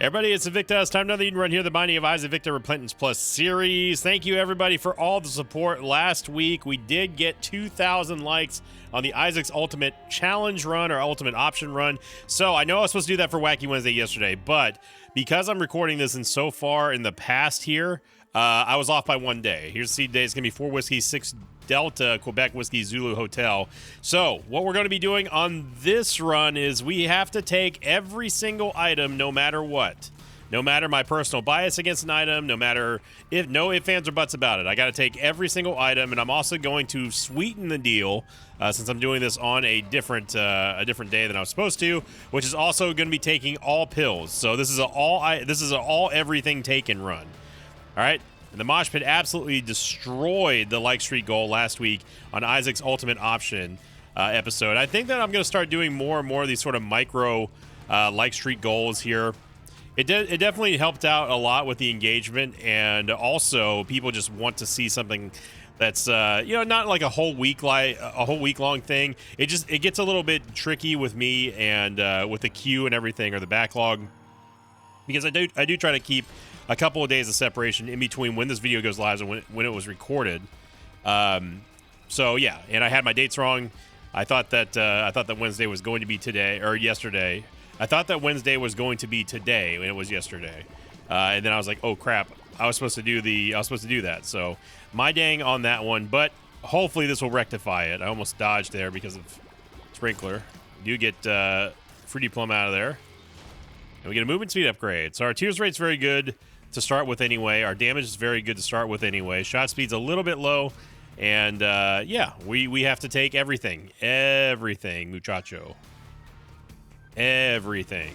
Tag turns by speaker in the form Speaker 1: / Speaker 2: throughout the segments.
Speaker 1: Everybody, it's Invicta. It's time another Eden Run here, the Binding of Isaac Victor Repentance Plus series. Thank you, everybody, for all the support. Last week, we did get 2,000 likes on the Isaac's Ultimate Challenge Run or Ultimate Option Run. So I know I was supposed to do that for Wacky Wednesday yesterday, but because I'm recording this and so far in the past here, I was off by 1 day. Here's the seed day. It's going to be 4 Whiskey, 6 Delta, Quebec Whiskey, Zulu Hotel. So what we're going to be doing on this run is we have to take every single item no matter what. No matter my personal bias against an item, no matter if no ifs, ands, or buts about it. I got to take every single item, and I'm also going to sweeten the deal since I'm doing this on a different day than I was supposed to, which is also going to be taking all pills. So this is an all everything taken run. All right, and the Mosh Pit absolutely destroyed the like streak goal last week on Isaac's Ultimate Option episode. I think that I'm going to start doing more and more of these sort of micro like streak goals here. It definitely helped out a lot with the engagement, and also people just want to see something that's not like a whole week long thing. It gets a little bit tricky with me and with the queue and everything, or the backlog, because I do try to keep a couple of days of separation in between when this video goes live and when it was recorded. So yeah, and I had my dates wrong. I thought that Wednesday was going to be today or yesterday. I thought that Wednesday was going to be today, and it was yesterday. And then I was like, oh crap, I was supposed to do that. So my dang on that one, but hopefully this will rectify it. I almost dodged there because of Sprinkler. You get Fruity Plum out of there. And we get a movement speed upgrade. So our tears rate's very good to start with anyway. Our damage is very good to start with anyway. Shot speed's a little bit low. And yeah, we have to take everything. Everything, muchacho. Everything.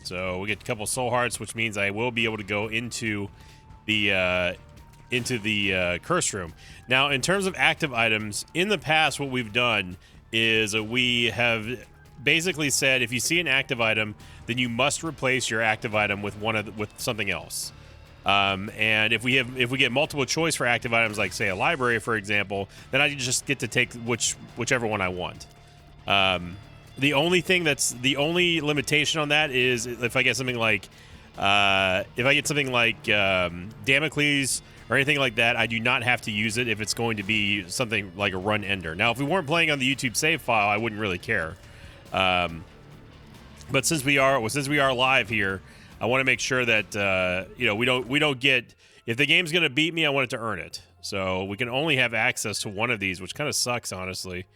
Speaker 1: So we get a couple soul hearts, which means I will be able to go into the curse room. Now, in terms of active items, in the past, what we've done is we have basically said if you see an active item, then you must replace your active item with with something else. And if we get multiple choice for active items, like say a library, for example, then I just get to take whichever one I want. The only limitation on that is if I get something like Damocles or anything like that, I do not have to use it if it's going to be something like a run ender. Now, if we weren't playing on the YouTube save file, I wouldn't really care. But since we are live here, I want to make sure that we don't get, if the game's going to beat me, I want it to earn it. So we can only have access to one of these, which kind of sucks, honestly.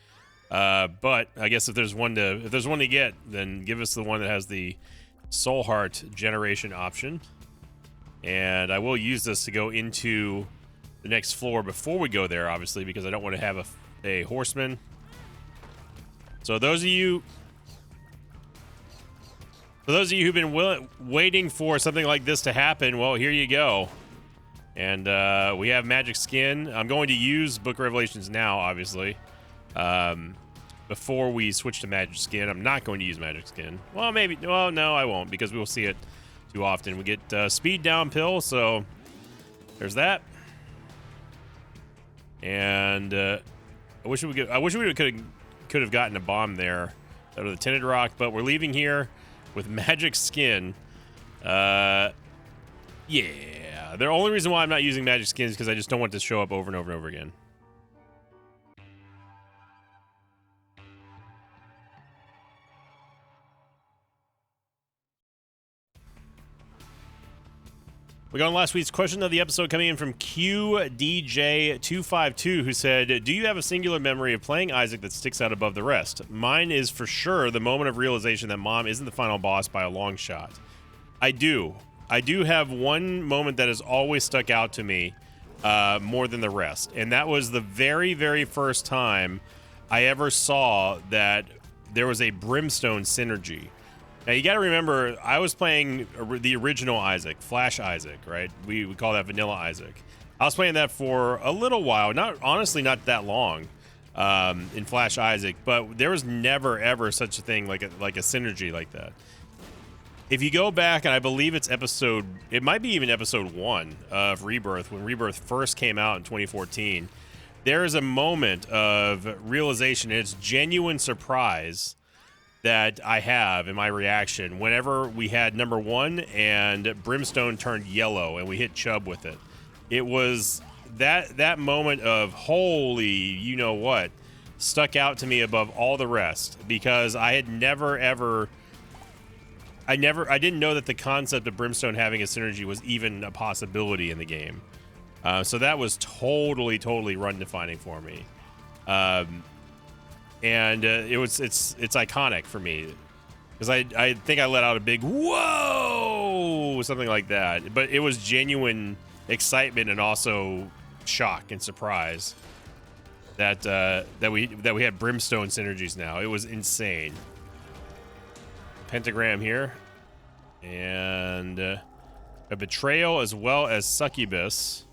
Speaker 1: But I guess if there's one to get, then give us the one that has the Soul Heart generation option. And I will use this to go into the next floor before we go there, obviously, because I don't want to have a horseman. So those of you who've been waiting for something like this to happen, well, here you go. And we have Magic Skin. I'm going to use Book of Revelations now, obviously. Before we switch to Magic Skin, I'm not going to use Magic Skin. Well, maybe. Well, no, I won't, because we will see it too often. We get Speed Down Pill, so there's that. And I wish we could have gotten a bomb there out of the Tinted Rock, but we're leaving here with Magic Skin. Yeah. The only reason why I'm not using Magic Skin is because I just don't want it to show up over and over and over again. We got on last week's question of the episode coming in from QDJ252, who said, do you have a singular memory of playing Isaac that sticks out above the rest? Mine is for sure the moment of realization that Mom isn't the final boss by a long shot. I do have one moment that has always stuck out to me more than the rest, and that was the very, very first time I ever saw that there was a Brimstone synergy. Now, you got to remember, I was playing the original Isaac, Flash Isaac, right? We call that Vanilla Isaac. I was playing that for a little while, honestly not that long in Flash Isaac, but there was never, ever such a thing like a synergy like that. If you go back, and I believe it might be even episode 1 of Rebirth, when Rebirth first came out in 2014, there is a moment of realization, and it's genuine surprise that I have in my reaction whenever we had number 1 and Brimstone turned yellow and we hit Chubb with it. It was that moment of holy, you know what, stuck out to me above all the rest, because I had never ever I didn't know that the concept of Brimstone having a synergy was even a possibility in the game. So that was totally run defining for me. And it's iconic for me, because I think I let out a big whoa, something like that, but it was genuine excitement and also shock and surprise that we had Brimstone synergies now. It was insane. Pentagram here, and a Betrayal as well as Succubus.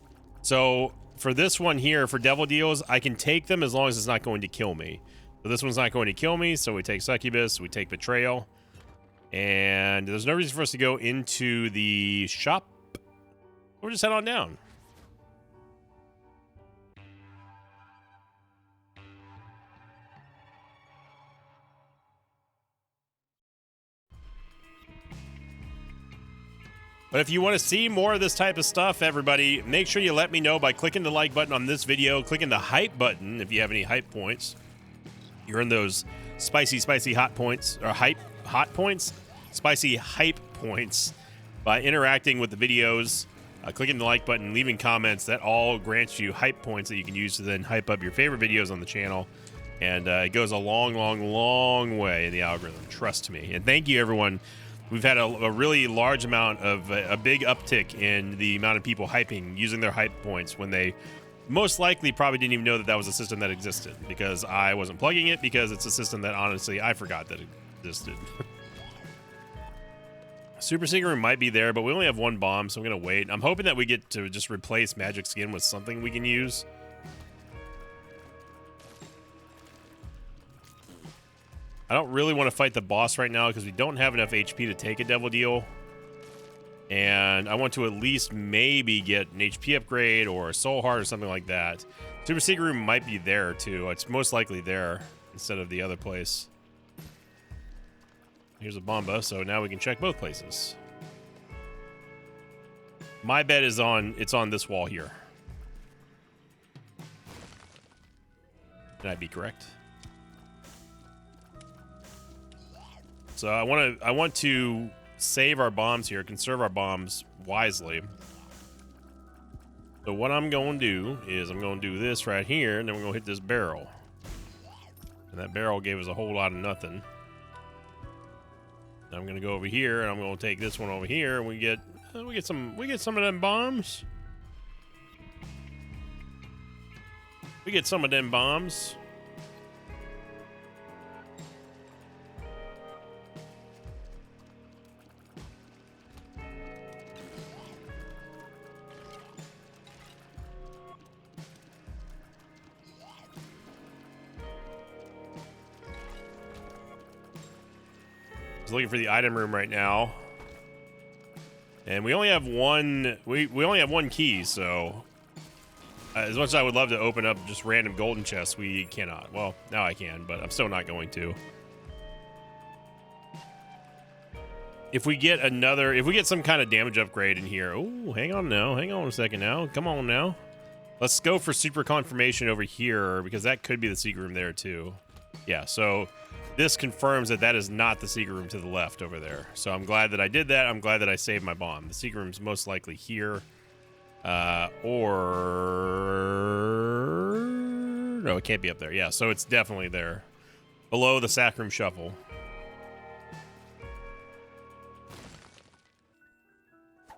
Speaker 1: So for this one here, for Devil Deals, I can take them as long as it's not going to kill me. So this one's not going to kill me, so we take Succubus, we take Betrayal, and there's no reason for us to go into the shop. We'll just head on down. But if you want to see more of this type of stuff, everybody, make sure you let me know by clicking the like button on this video, clicking the hype button if you have any hype points. You earn those spicy hot points, or hot points? Spicy hype points by interacting with the videos, clicking the like button, leaving comments. That all grants you hype points that you can use to then hype up your favorite videos on the channel. And it goes a long way in the algorithm, trust me. And thank you, everyone. We've had a really large amount of a big uptick in the amount of people hyping, using their hype points when they most likely probably didn't even know that was a system that existed, because I wasn't plugging it, because it's a system that honestly I forgot that it existed. Super Secret Room might be there, but we only have 1 bomb, so I'm gonna wait. I'm hoping that we get to just replace Magic Skin with something we can use. I don't really want to fight the boss right now because we don't have enough HP to take a Devil Deal. And I want to at least maybe get an HP upgrade or a Soul Heart or something like that. Super Secret Room might be there too. It's most likely there instead of the other place. Here's a Bomba, so now we can check both places. My bet is it's on this wall here. Can I be correct? So I want to save our bombs here, conserve our bombs wisely. So what I'm going to do is I'm going to do this right here, and then we're going to hit this barrel. And that barrel gave us a whole lot of nothing. I'm going to go over here, and I'm going to take this one over here, and we get some of them bombs. We get some of them bombs. Looking for the item room right now, and we only have one. We only have 1 key, so as much as I would love to open up just random golden chests, we cannot. Well, now I can, but I'm still not going to. If we get some kind of damage upgrade in here. Oh, hang on a second now. Come on now. Let's go for super confirmation over here, because that could be the secret room there too. Yeah, so this confirms that is not the secret room to the left over there. So I'm glad that I did that. I'm glad that I saved my bomb. The secret room's most likely here. Or... no, it can't be up there. Yeah, so it's definitely there. Below the Sacrum Shuffle.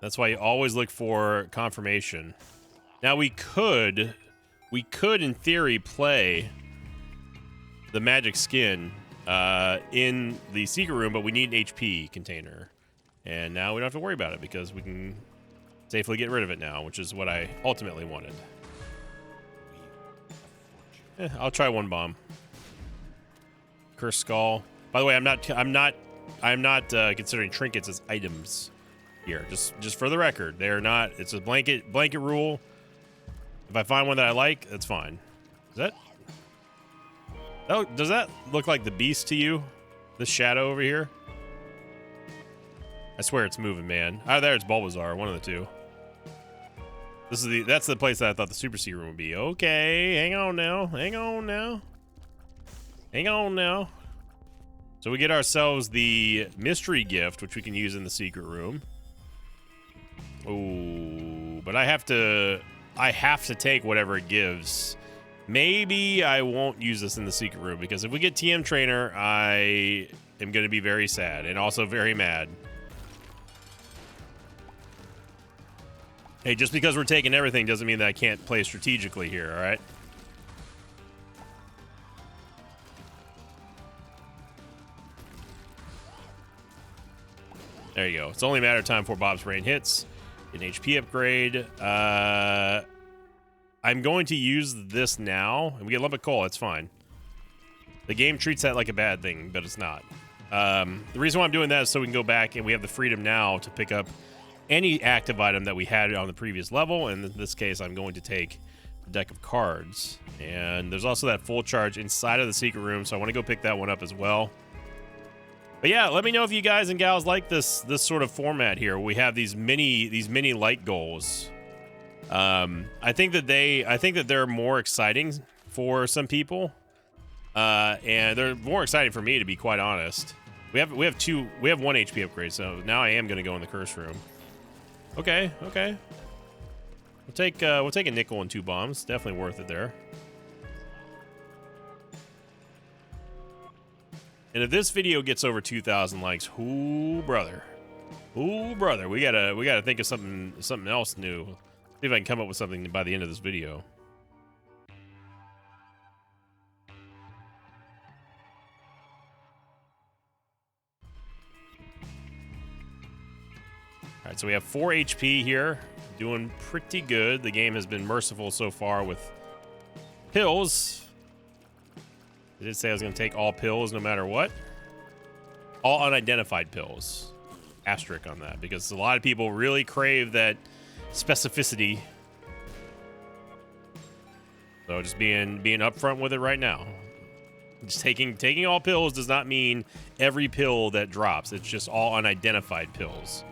Speaker 1: That's why you always look for confirmation. Now we could in theory play the Magic Skin in the secret room, but we need an HP container, and now we don't have to worry about it because we can safely get rid of it now, which is what I ultimately wanted. I'll try 1 bomb. Cursed Skull. By the way, I'm not considering trinkets as items here. Just for the record, they're not. It's a blanket rule. If I find one that I like, that's fine. Is that? Oh, does that look like the beast to you? This shadow over here? I swear it's moving, man. Oh, there it's Bulbasaur, one of the two. That's the place that I thought the Super Secret Room would be. Okay, hang on now. Hang on now. Hang on now. So we get ourselves the mystery gift, which we can use in the secret room. Oh, but I have to take whatever it gives. Maybe I won't use this in the secret room, because if we get TM Trainer, I am going to be very sad and also very mad. Hey, just because we're taking everything doesn't mean that I can't play strategically here, all right? There you go. It's only a matter of time before Bob's Brain hits. An HP upgrade. I'm going to use this now. And we get Lump of Coal. It's fine. The game treats that like a bad thing, but it's not. The reason why I'm doing that is so we can go back and we have the freedom now to pick up any active item that we had on the previous level. And in this case, I'm going to take a deck of cards. And there's also that full charge inside of the secret room, so I want to go pick that one up as well. But yeah, let me know if you guys and gals like this sort of format here. We have these mini light goals. I think that they're more exciting for some people, and they're more exciting for me, to be quite honest. We have one HP upgrade, so now I am going to go in the curse room. Okay. We'll take a nickel and 2 bombs. Definitely worth it there. And if this video gets over 2,000 likes, ooh brother, we gotta think of something else new. See if I can come up with something by the end of this video. All right, so we have 4 HP here, doing pretty good. The game has been merciful so far with pills. I did say I was going to take all pills no matter what. All unidentified pills. Asterisk on that, because a lot of people really crave that specificity. So just being upfront with it right now. Just taking all pills does not mean every pill that drops. It's just all unidentified pills.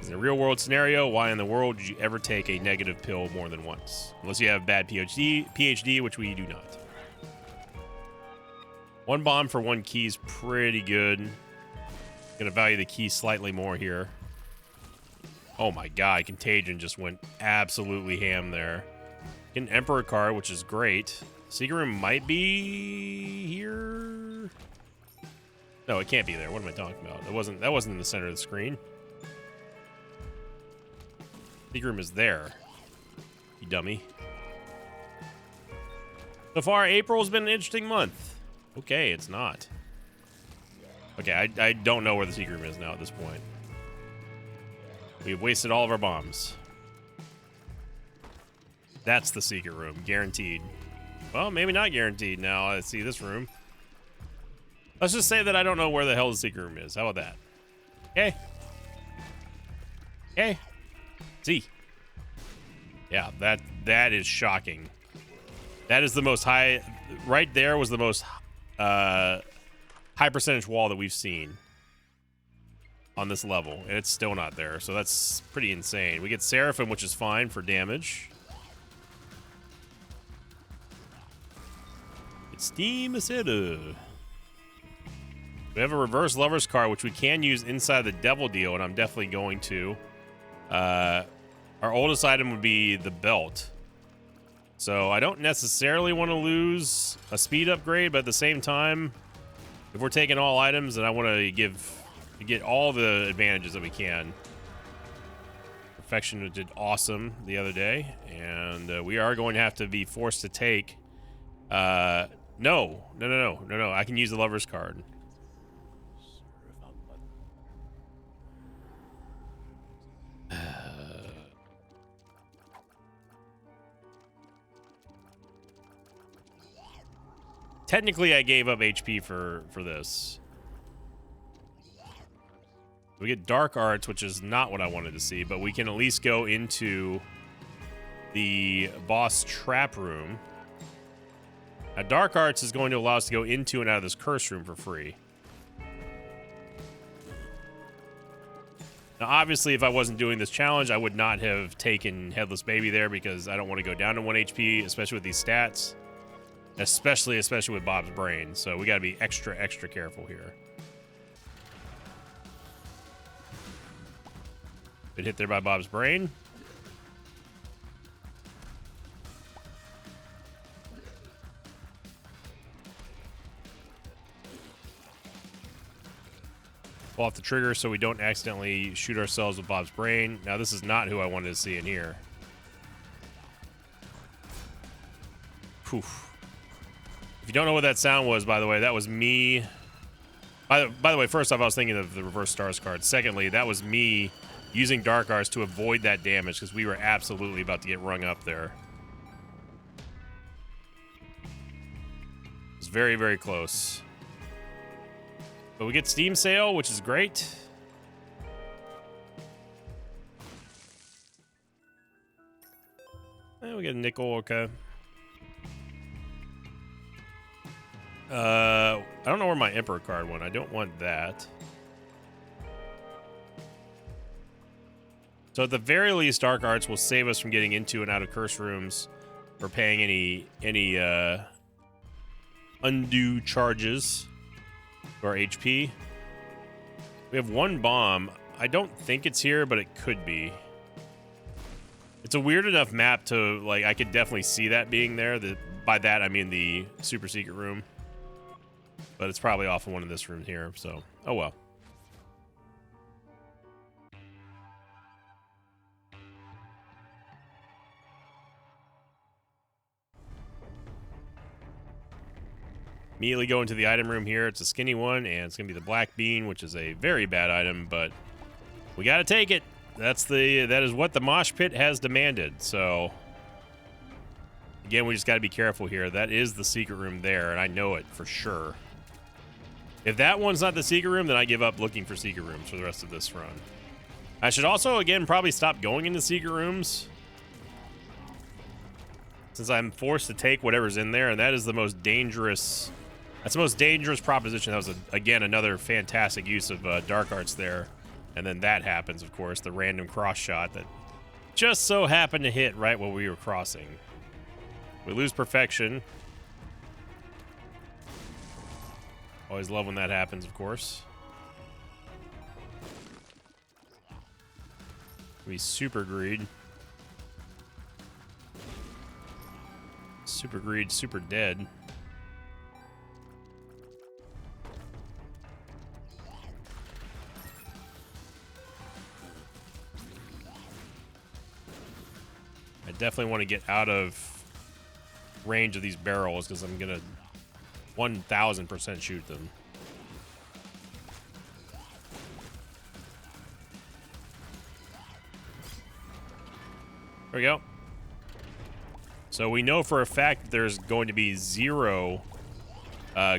Speaker 1: In a real world scenario, why in the world did you ever take a negative pill more than once? Unless you have bad PhD, which we do not. 1 bomb for 1 key is pretty good. Gonna value the key slightly more here. Oh my god, Contagion just went absolutely ham there. Get an Emperor card, which is great. Secret room might be here. No, it can't be there. What am I talking about? That wasn't in the center of the screen. Secret room is there. You dummy. So far, April's been an interesting month. Okay, it's not. Okay, I don't know where the secret room is now at this point. We've wasted all of our bombs. That's the secret room, guaranteed. Well, maybe not guaranteed now. I see this room. Let's just say that I don't know where the hell the secret room is. How about that? Okay. Okay. See. Yeah, that is shocking. That is the most high. Right there was the most high percentage wall that we've seen on this level, and it's still not there, so that's pretty insane. We get Seraphim, which is fine for damage. It's Steam Acida. We have a reverse Lover's card, which we can use inside the Devil Deal, and I'm definitely going to. Our oldest item would be the belt. So I don't necessarily want to lose a speed upgrade, but at the same time, if we're taking all items, then I want to get all the advantages that we can. Perfection did awesome the other day, and we are going to have to be forced to take. No. I can use the Lover's card. Technically, I gave up HP for this. We get Dark Arts, which is not what I wanted to see, but we can at least go into the boss trap room. Now, Dark Arts is going to allow us to go into and out of this curse room for free. Now, obviously, if I wasn't doing this challenge, I would not have taken Headless Baby there because I don't want to go down to 1 HP, especially with these stats. Especially with Bob's Brain. So we got to be extra careful here. Been hit there by Bob's Brain. Pull off the trigger so we don't accidentally shoot ourselves with Bob's Brain. Now, this is not who I wanted to see in here. Poof. If you don't know what that sound was, by the way, that was me. By the way, first off, I was thinking of the Reverse Stars card. Secondly, that was me using Dark Arts to avoid that damage because we were absolutely about to get rung up there. It was very, very close. But we get Steam Sale, which is great. And we get a nickel, okay. I don't know where my Emperor card went. I don't want that. So at the very least, Dark Arts will save us from getting into and out of curse rooms or paying any undue charges to our HP. We have one bomb. I don't think it's here, but it could be. It's a weird enough map to, like, I could definitely see that being there. By that, I mean the super secret room. But it's probably off of one of this room here, so oh well. Immediately go into the item room here. It's a skinny one, and it's gonna be the Black Bean, which is a very bad item, but we gotta take it. That is what the mosh pit has demanded. So again, we just gotta be careful here. That is the secret room there, and I know it for sure. If that one's not the secret room, then I give up looking for secret rooms for the rest of this run. I should also, again, probably stop going into secret rooms, since I'm forced to take whatever's in there, and that is the most dangerous. That's the most dangerous proposition. That was, again, another fantastic use of Dark Arts there. And then that happens, of course, the random cross shot that just so happened to hit right while we were crossing. We lose perfection. Always love when that happens, of course. We super greed. Super greed, super dead. I definitely want to get out of range of these barrels because I'm going to 1000% shoot them. There we go. So we know for a fact that there's going to be 0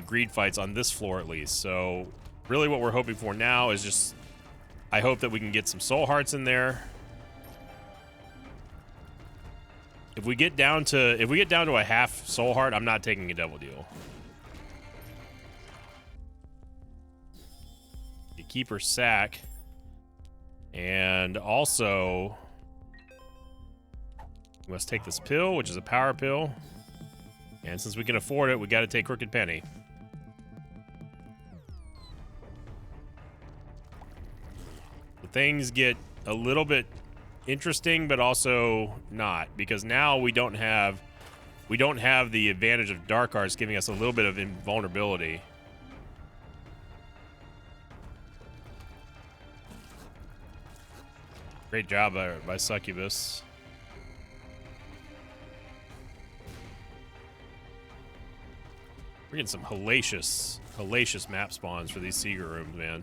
Speaker 1: greed fights on this floor at least. So really what we're hoping for now is just, I hope that we can get some soul hearts in there. If we get down to a half soul heart, I'm not taking a double deal. You keep her sack. And also, we must take this pill, which is a power pill. And since we can afford it, we got to take Crooked Penny. The things get a little bit interesting, but also not, because now we don't have the advantage of Dark Arts giving us a little bit of invulnerability. Great job by Succubus. We're getting some hellacious map spawns for these secret rooms, man.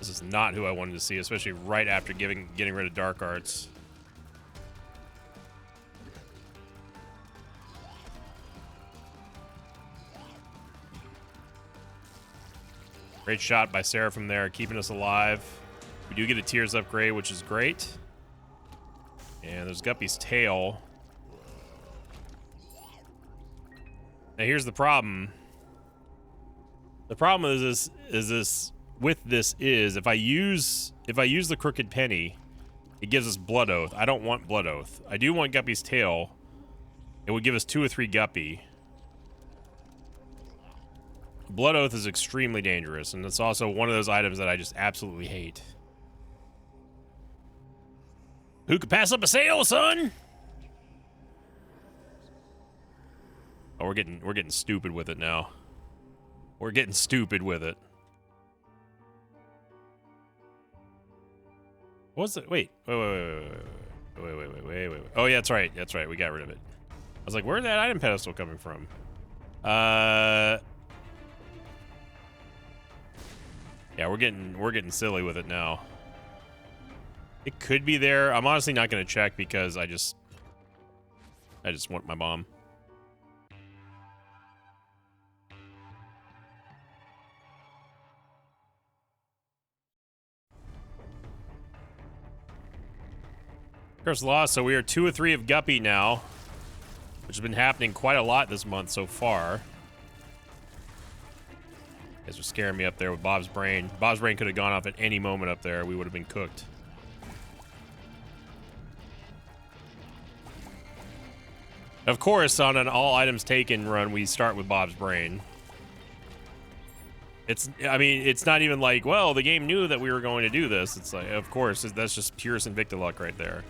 Speaker 1: This is not who I wanted to see, especially right after getting rid of Dark Arts. Great shot by Seraphim there, keeping us alive. We do get a Tears upgrade, which is great. And there's Guppy's tail. Now here's the problem. The problem is if I use the Crooked Penny, it gives us Blood Oath. I don't want Blood Oath. I do want Guppy's Tail. It would give us 2 or 3 Guppy. Blood Oath is extremely dangerous, and it's also one of those items that I just absolutely hate. Who could pass up a sale, son? Oh, we're getting stupid with it now. We're getting stupid with it. What's it? Wait. Wait. Oh, yeah, that's right. That's right. We got rid of it. I was like, where's that item pedestal coming from? Yeah, we're getting silly with it now. It could be there. I'm honestly not going to check because I just want my bomb. Curse of the Lost, so we are 2 or 3 of Guppy now, which has been happening quite a lot this month so far. You guys are scaring me up there with Bob's Brain. Bob's Brain could have gone off at any moment up there. We would have been cooked. Of course, on an all items taken run, we start with Bob's Brain. I mean, it's not even like, well, the game knew that we were going to do this. It's like, of course, that's just pure Invicta luck right there.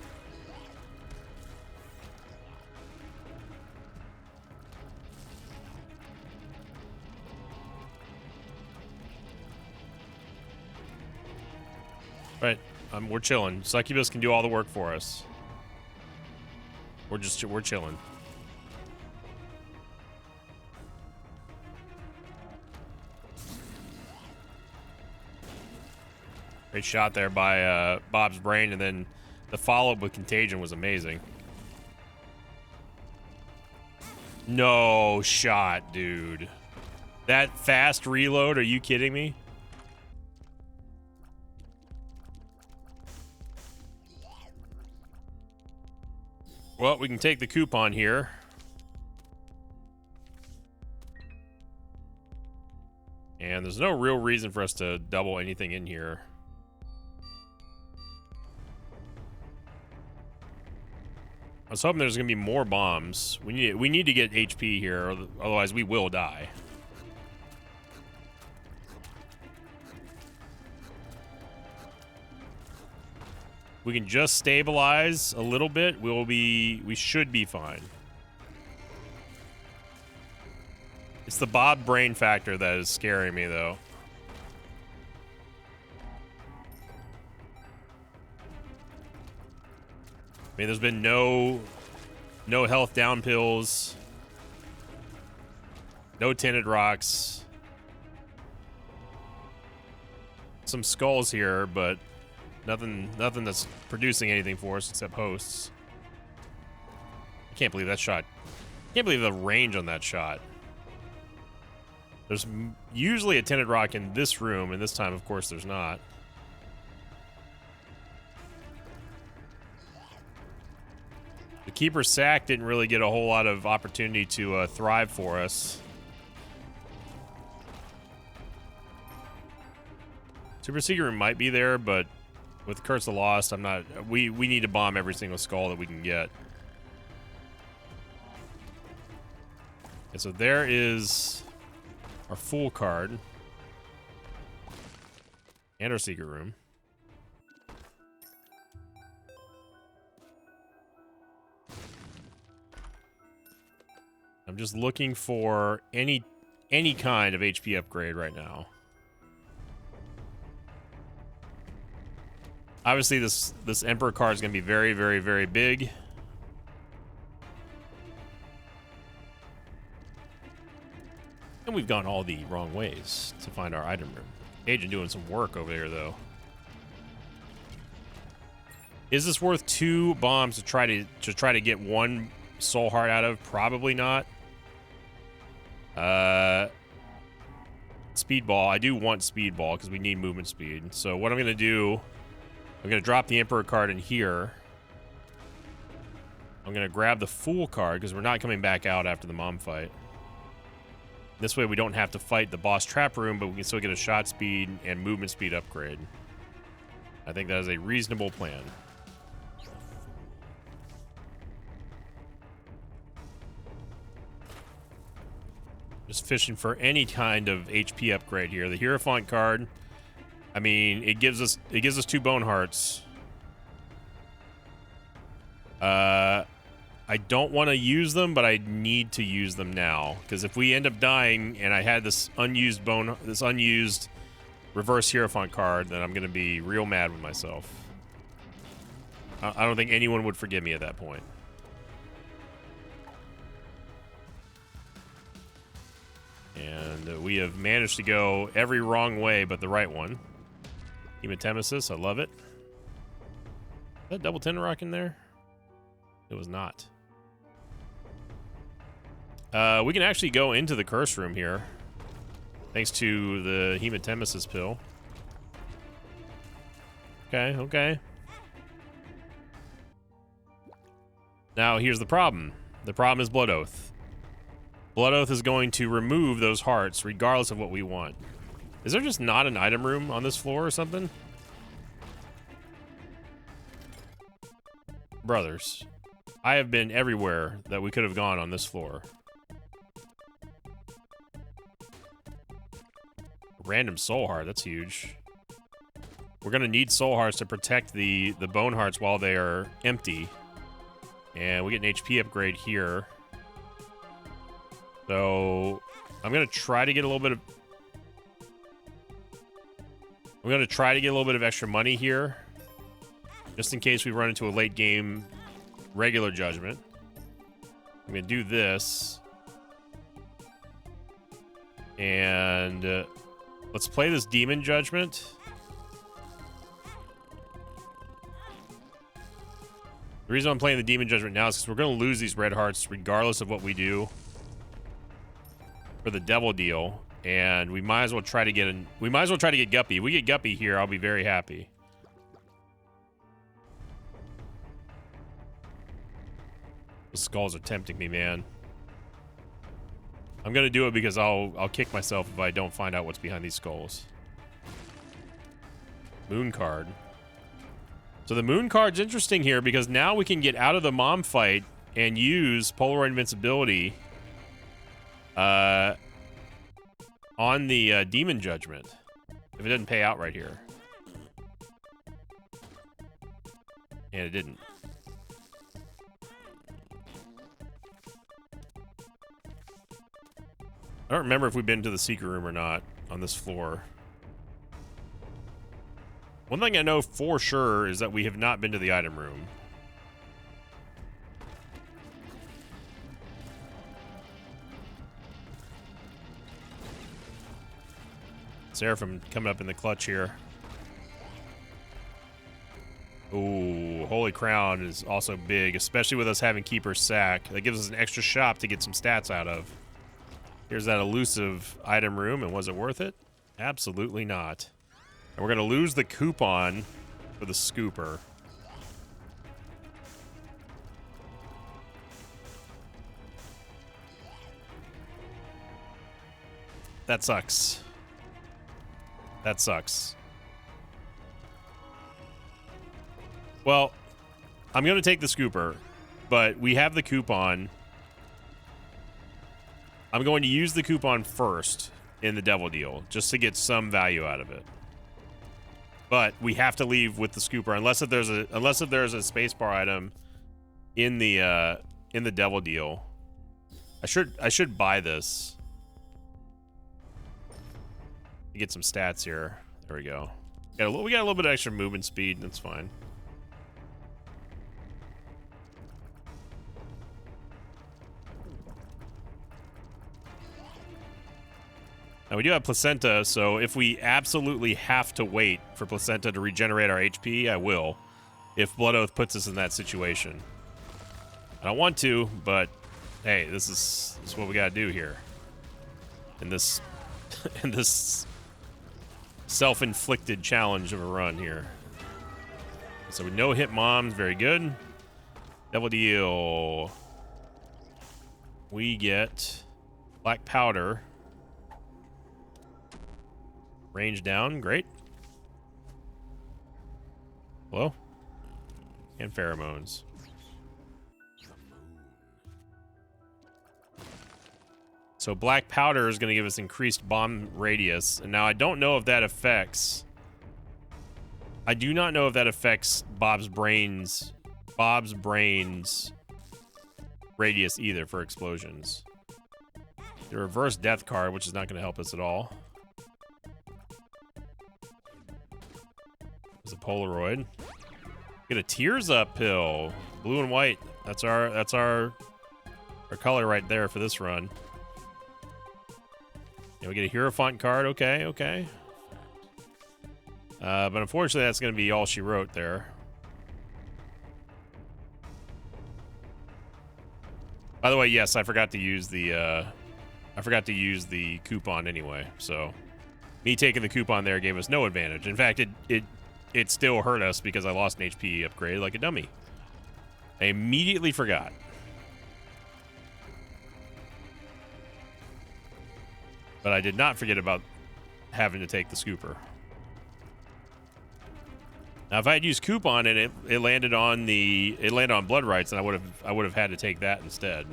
Speaker 1: Right, we're chilling. Succubus can do all the work for us. We're chilling. Great shot there by Bob's Brain, and then the follow-up with Contagion was amazing. No shot, dude. That fast reload, are you kidding me? Well, we can take the coupon here. And there's no real reason for us to double anything in here. I was hoping there's gonna be more bombs. We need to get HP here, otherwise we will die. We can just stabilize a little bit. We should be fine. It's the Bob Brain factor that is scaring me, though. I mean, there's been no health down pills, no tinted rocks, some skulls here, but nothing that's producing anything for us except hosts. I can't believe that shot. I can't believe the range on that shot. There's usually a tinted rock in this room, and this time, of course, there's not. The Keeper's Sack didn't really get a whole lot of opportunity to thrive for us. Super Secret Room might be there, but with Curse of the Lost, I'm not. We need to bomb every single skull that we can get. And so there is our Fool card and our Secret Room. I'm just looking for any kind of HP upgrade right now. Obviously, this Emperor card is going to be very, very, very big. And we've gone all the wrong ways to find our item room. Agent doing some work over there, though. Is this worth 2 bombs to try to get 1 soul heart out of? Probably not. Speedball. I do want speedball because we need movement speed. So what I'm going to do, I'm going to drop the Emperor card in here. I'm going to grab the Fool card because we're not coming back out after the mom fight. This way we don't have to fight the boss trap room, but we can still get a shot speed and movement speed upgrade. I think that is a reasonable plan. Just fishing for any kind of HP upgrade here. The Hierophant card, I mean, it gives us 2 bone hearts. I don't want to use them, but I need to use them now, because if we end up dying and I had this unused reverse Hierophant card, then I'm going to be real mad with myself. I don't think anyone would forgive me at that point. And we have managed to go every wrong way but the right one. Hematemesis, I love it. Is that double Tenderrock in there? It was not. We can actually go into the curse room here, thanks to the Hematemesis pill. Okay, okay. Now, here's the problem. The problem is Blood Oath. Blood Oath is going to remove those hearts regardless of what we want. Is there just not an item room on this floor or something? Brothers, I have been everywhere that we could have gone on this floor. Random soul heart, that's huge. We're gonna need soul hearts to protect the bone hearts while they are empty. And we get an HP upgrade here. So I'm gonna try to get a little bit of extra money here, just in case we run into a late game regular judgment. I'm gonna do this. And let's play this demon judgment. The reason I'm playing the demon judgment now is because we're going to lose these red hearts regardless of what we do for the devil deal, and we might as well try to get Guppy. If we get Guppy here, I'll be very happy. The skulls are tempting me, man. I'm gonna do it because I'll kick myself if I don't find out what's behind these skulls. Moon card. So the moon card's interesting here because now we can get out of the mom fight and use Polaroid Invincibility on the demon judgment if it doesn't pay out right here. And it didn't. I don't remember if we've been to the secret room or not on this floor. One thing I know for sure is that we have not been to the item room. Seraphim coming up in the clutch here. Ooh, Holy Crown is also big, especially with us having Keeper's Sack. That gives us an extra shop to get some stats out of. Here's that elusive item room, and was it worth it? Absolutely not. And we're going to lose the coupon for the scooper. That sucks. That sucks. Well, I'm going to take the scooper, but we have the coupon. I'm going to use the coupon first in the devil deal, just to get some value out of it. But we have to leave with the scooper unless if there's a spacebar item in the devil deal. I should buy this to get some stats here. There we go. We got a little bit of extra movement speed. That's fine. Now we do have Placenta, so if we absolutely have to wait for Placenta to regenerate our HP, I will. If Blood Oath puts us in that situation. I don't want to, but hey, this is what we gotta do here. In this self-inflicted challenge of a run here. So we no hit moms, very good. Devil deal. We get black powder. Range down, great. Hello? And pheromones. So black powder is going to give us increased bomb radius. And now I don't know if that affects... I do not know if that affects Bob's Brains radius either for explosions. The reverse death card, which is not going to help us at all. There's a Polaroid. Get a Tears Up pill. Blue and white. That's our color right there for this run. Yeah, we get a Hierophant card. Okay, okay. But unfortunately, that's going to be all she wrote there. By the way, yes, I forgot to use the coupon anyway. So, me taking the coupon there gave us no advantage. In fact, it still hurt us because I lost an HP upgrade like a dummy. I immediately forgot. But I did not forget about having to take the scooper. Now, if I had used coupon and it landed on blood rights, and I would have had to take that instead.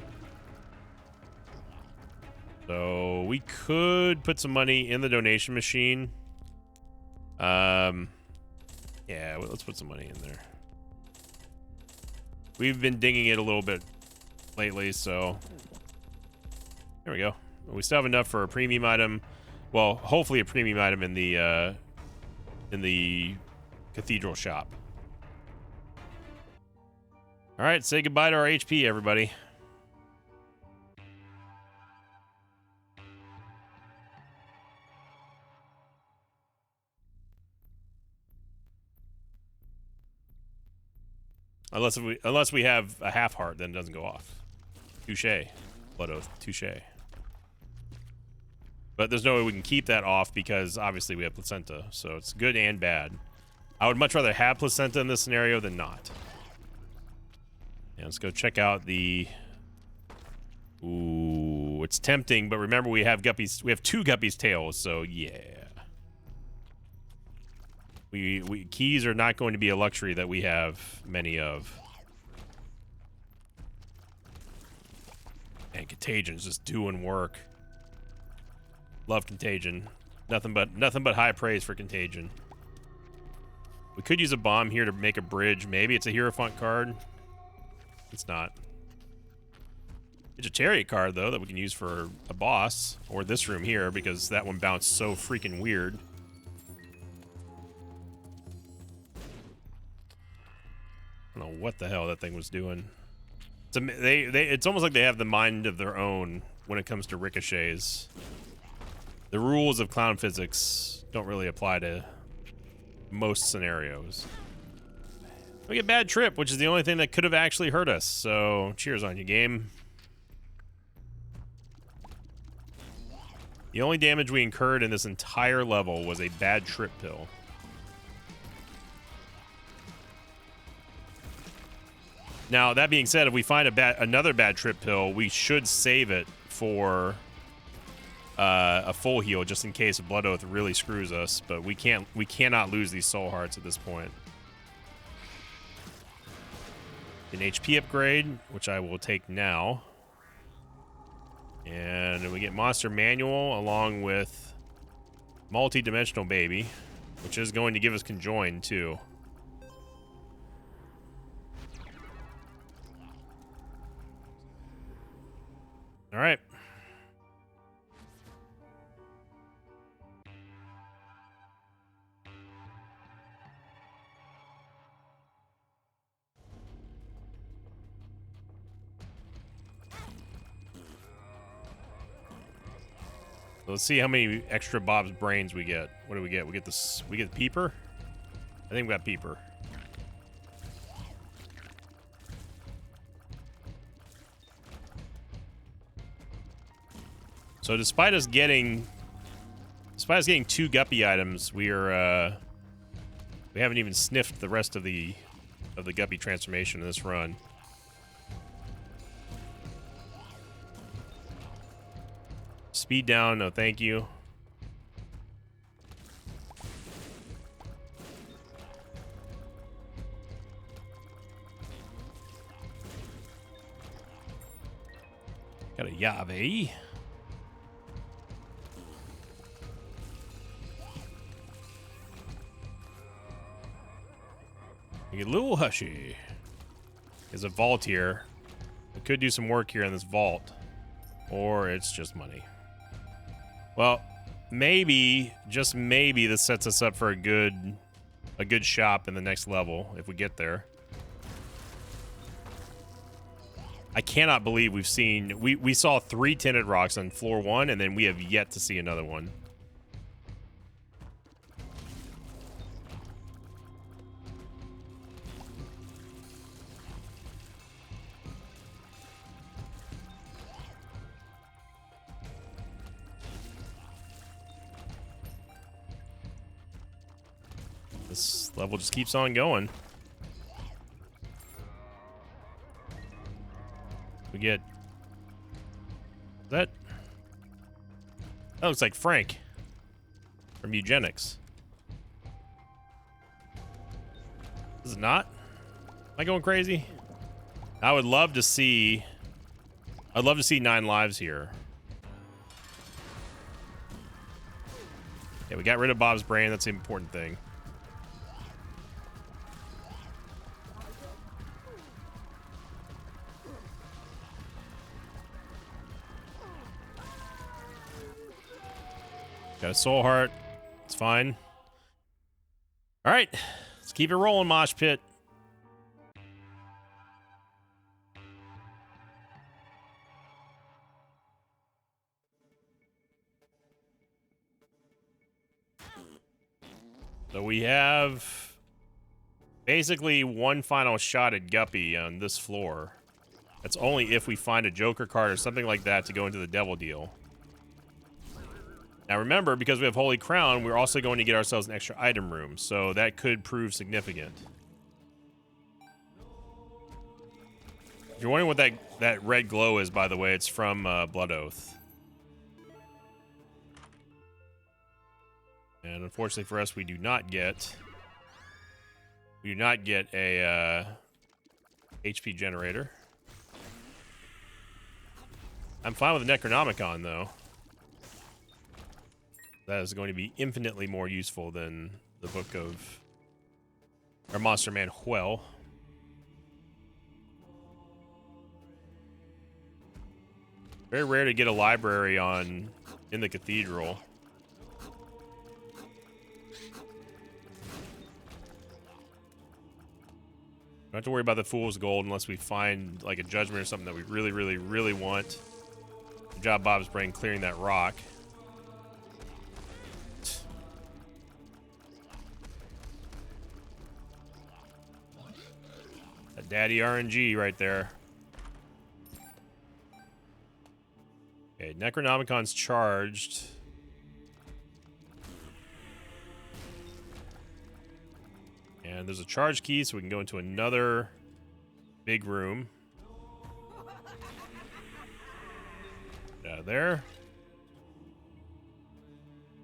Speaker 1: So we could put some money in the donation machine. Yeah, let's put some money in there. We've been dinging it a little bit lately, so there we go. We still have enough for a premium item. Well, hopefully a premium item in the Cathedral shop. All right, say goodbye to our HP, everybody. Unless we have a half heart, then it doesn't go off. Touche. Blood Oath. Touche. But there's no way we can keep that off because obviously we have placenta, so it's good and bad. I would much rather have placenta in this scenario than not. Yeah, let's go check out the... Ooh, it's tempting, but remember we have Guppy's. We have 2 Guppy's tails, so yeah. Keys are not going to be a luxury that we have many of. And Contagion is just doing work. Love Contagion. Nothing but high praise for Contagion. We could use a bomb here to make a bridge. Maybe it's a Hierophant card. It's not. It's a Chariot card, though, that we can use for a boss. Or this room here, because that one bounced so freaking weird. I don't know what the hell that thing was doing. It's almost like they have the mind of their own when it comes to ricochets. The rules of clown physics don't really apply to most scenarios. We get Bad Trip, which is the only thing that could have actually hurt us. So, cheers on you, game. The only damage we incurred in this entire level was a Bad Trip pill. Now, that being said, if we find another Bad Trip pill, we should save it for a full heal just in case Blood Oath really screws us. But we cannot lose these soul hearts at this point. An HP upgrade, which I will take now. And we get Monster Manual along with Multi-Dimensional Baby, which is going to give us Conjoined too. All right. So let's see how many extra Bob's Brains we get. What do we get? We get this. We get Peeper. I think we got Peeper. So despite us getting 2 Guppy items, we haven't even sniffed the rest of the Guppy transformation in this run. Speed down, no thank you. Yave. You get a little hushy. There's a vault here. We could do some work here in this vault. Or it's just money. Well, maybe, just maybe, this sets us up for a good shop in the next level if we get there. I cannot believe we've seen... We saw 3 tinted rocks on floor 1, and then we have yet to see another one. This level just keeps on going. We get that looks like Frank from Eugenics. Is it not? Am I going crazy? I would love to see 9 lives here. Yeah, we got rid of Bob's brain. That's the important thing. Got a soul heart. It's fine. All right. Let's keep it rolling, Mosh Pit. So we have basically one final shot at Guppy on this floor. That's only if we find a Joker card or something like that to go into the Devil Deal. Now remember, because we have Holy Crown, we're also going to get ourselves an extra item room, so that could prove significant. If you're wondering what that red glow is, by the way, it's from Blood Oath. And unfortunately for us, we do not get a HP generator. I'm fine with the Necronomicon, though. That is going to be infinitely more useful than the book of our Monster Manuel. Very rare to get a library in the cathedral. Don't have to worry about the Fool's Gold unless we find like a judgment or something that we really, really, really want. Good job, Bob's brain, clearing that rock. That daddy RNG right there. Okay, Necronomicon's charged. And there's a charge key, so we can go into another big room. Get out of there.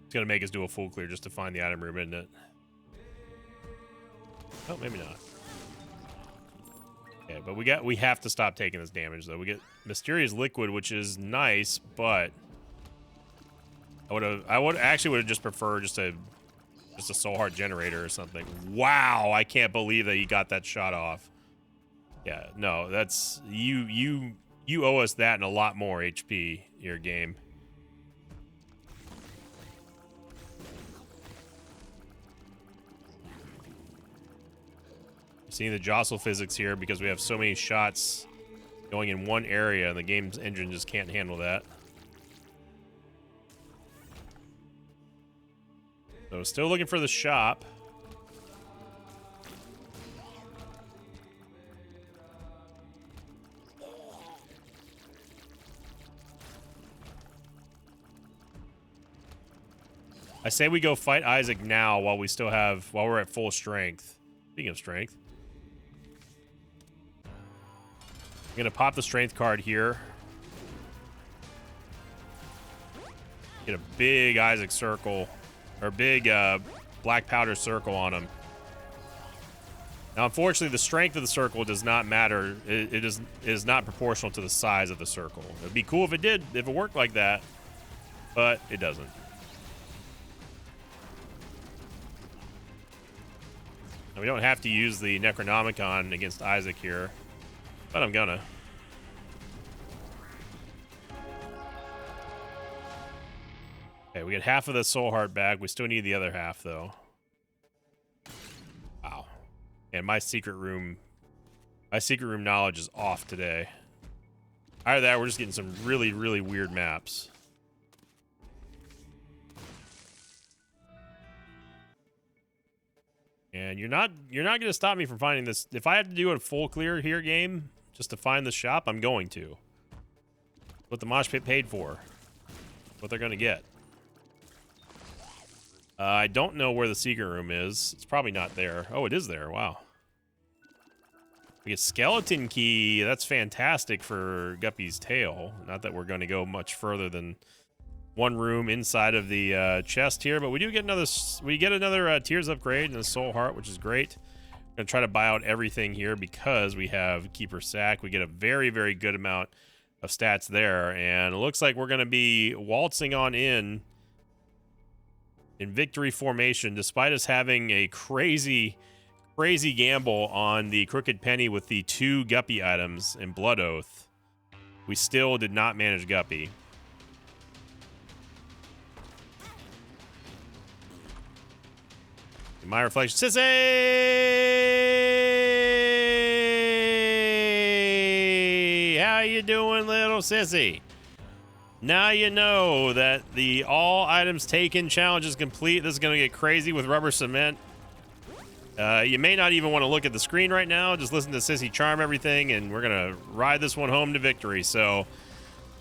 Speaker 1: It's gonna make us do a full clear just to find the item room, isn't it? Oh, maybe not. Okay, but we have to stop taking this damage though. We get Mysterious Liquid, which is nice, but I would actually just prefer just a soul heart generator or something. Wow, I can't believe that you got that shot off. Yeah, no, that's you owe us that and a lot more HP, your game. Seeing the jostle physics here because we have so many shots going in one area and the game's engine just can't handle that. So still looking for the shop. I say we go fight Isaac now while we're at full strength. Speaking of strength. I'm gonna pop the strength card here. Get a big Isaac circle. Or big black powder circle on him. Now, unfortunately, the strength of the circle does not matter. It is not proportional to the size of the circle. It'd be cool if it did, if it worked like that, but it doesn't. Now, we don't have to use the Necronomicon against Isaac here, but I'm gonna. Okay, we get half of the soul heart back. We still need the other half, though. Wow. And my secret room knowledge is off today. Either that, we're just getting some really, really weird maps. And you're not going to stop me from finding this. If I have to do a full clear here game just to find the shop, I'm going to. What the Mosh Pit paid for. What they're going to get. I don't know where the secret room is. It's probably not there. Oh, it is there. Wow. We get skeleton key. That's fantastic for Guppy's tail. Not that we're going to go much further than one room inside of the chest here, but we do get another. We get another Tears upgrade and a Soul Heart, which is great. I'm gonna try to buy out everything here because we have Keeper Sack. We get a very, very good amount of stats there, and it looks like we're going to be waltzing on in victory formation, despite us having a crazy gamble on the Crooked Penny with the 2 Guppy items and Blood Oath. We still did not manage Guppy. In my reflection, Sissy! How you doing, little sissy? Now you know that the all items taken challenge is complete. This is going to get crazy with rubber cement. You may not even want to look at the screen right now. Just listen to Sissy charm everything, and we're going to ride this one home to victory. So,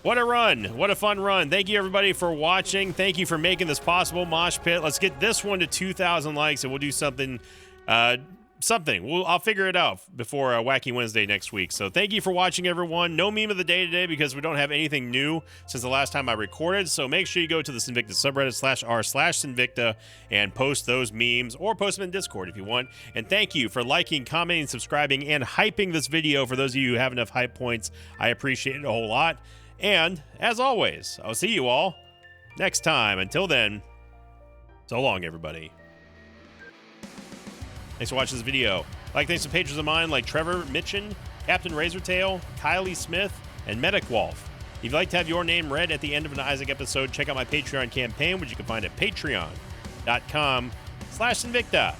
Speaker 1: what a run. What a fun run. Thank you, everybody, for watching. Thank you for making this possible, Mosh Pit. Let's get this one to 2,000 likes, and we'll do something... I'll figure it out before Wacky Wednesday next week. So thank you for watching, everyone. No meme of the day today because we don't have anything new since the last time I recorded. So make sure you go to the Sinvicta subreddit /r/Sinvicta and post those memes, or post them in Discord if you want. And thank you for liking, commenting, subscribing, and hyping this video. For those of you who have enough hype points, I appreciate it a whole lot. And as always, I'll see you all next time. Until then, so long, everybody. Thanks for watching this video. Thanks to patrons of mine like Trevor Mitchin, Captain Razortail, Kylie Smith, and Medic Wolf. If you'd like to have your name read at the end of an Isaac episode, check out my Patreon campaign, which you can find at patreon.com/Sinvicta.